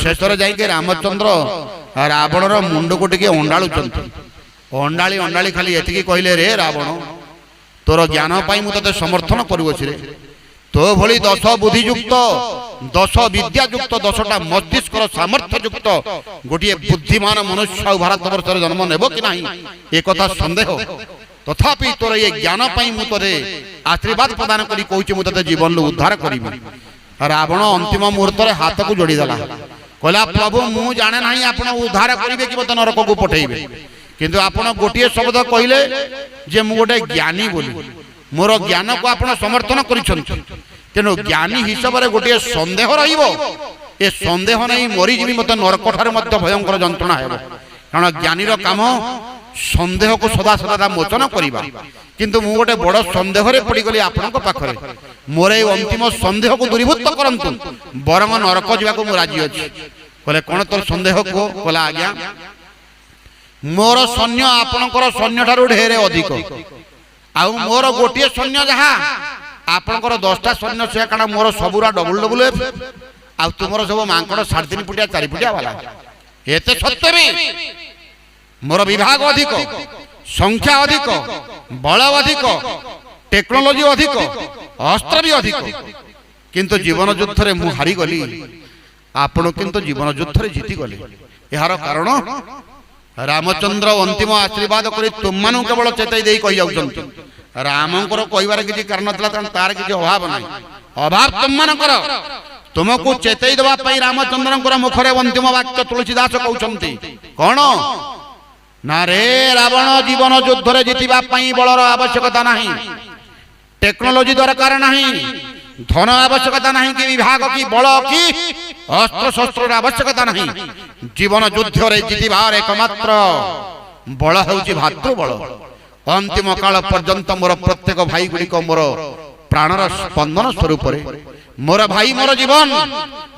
शेषर जाइके रामचंद्र रावणर मुंड को टिके अंडाळुचंत अंडाळी अंडाळी खाली एतिकी कहले रे रावण तोर ज्ञान पाई मु तते समर्थन करूछि रे तो भली 10 बुद्धियुक्त 10 विद्यायुक्त 10टा मस्तिष्कर सामर्थ्ययुक्त गोटे बुद्धिमान मनुष्य भारत वर्ष जन्म नेब कि नहीं एक कथा संदेह तथापि तोर ये ज्ञान पाई मु तोरे आशीर्वाद प्रदान करी कहूछि मु तते जीवन लो उद्धार करिबि। रावण अंतिम मुहूर्त रे हाथ को जोड़ी देला कहला प्रभु मु जाने नहीं आपण उद्धार करिवे कि मते नरक को पठेइबे किंतु आपण गोटे शब्द कहले जे मु गोटे ज्ञानी बोली मोर ज्ञान को आपण समर्थन करिसंत तेणु ज्ञानी हिसाब रे गोटे संदेह रहिबो ए संदेह नहीं मरी जीवी मते नरक ठारे मध्य भयंकर जंत्रणा हेबो कारण ज्ञानी रो काम संदेह को सदा सदा मोचन करिबा किंतु मु गोटे बड़ संदेह रे पड़ी गली आपन को पाखरे मोर ए अंतिम संदेह को दूरीभूत करंतु बरम नरक जीवा को मु राजी अछि कहले कोन तोर संदेह को कहला आज्ञा मोर सैन्य आपनकर सैन्य ठारू ढेरे अधिक आउ मोर गोटे सैन्य जहा आपनकर 10टा सैन्य से कारण मोर सबुरा डबल डबल आ तुमर सब मांकड़ 3.5 फुटिया 4 फुटिया वाला एते सत्य भी मोर विभाग अधिक संख्या अधिक बल अधिक टेक्नोलॉजी अधिक अस्त्र भी अधिक किंतु जीवन युद्ध रे मु हारी गली आपण किंतु जीवन युद्ध रे जीति गले यार कारण रामचंद्र अंतिम आशीर्वाद करी तुम मानु केवल चेताई दे कहि जाउछंती रामंकर कहिबार किछि कारण नथला तार किछि अभाव नाही अभाव तुम मानकर तुमको चेताई देबा पई रामचंद्रंकर मुखरे अंतिम वाक्य तुलसीदास कहउछंती कोन ना रे रावण जीवन युद्ध रे जितिबा पई बलर आवश्यकता नाही टेक्नोलॉजी दरकार नाही धन आवश्यकता नहीं कि विभाग की बल की अस्त्र शस्त्र आवश्यकता नहीं जीवन युद्ध रे जितिबार एकमात्र बल होउची भातृबल अंतिम काल पर्यंत मोर प्रत्येक भाई गुडी को मोर प्राणर स्पंदन स्वरूप रे मोर भाई मोर जीवन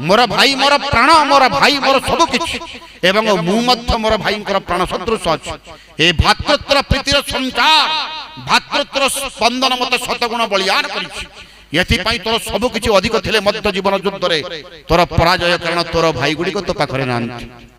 मोर भाई मोर प्राण मोर भाई मोर सब किछ एवं मु मध्य मोर भाई को प्राण सदृश अछि ए भातृत्व प्रीतिर संचार भातृत्व स्पंदन मत शतगुण बलियान करिछि यथि तोर सब किछि अधिक थिले मध्य जीवन युद्ध रे तोर पराजय कारण तोर भाई गुडी को तो पाखरे नांती।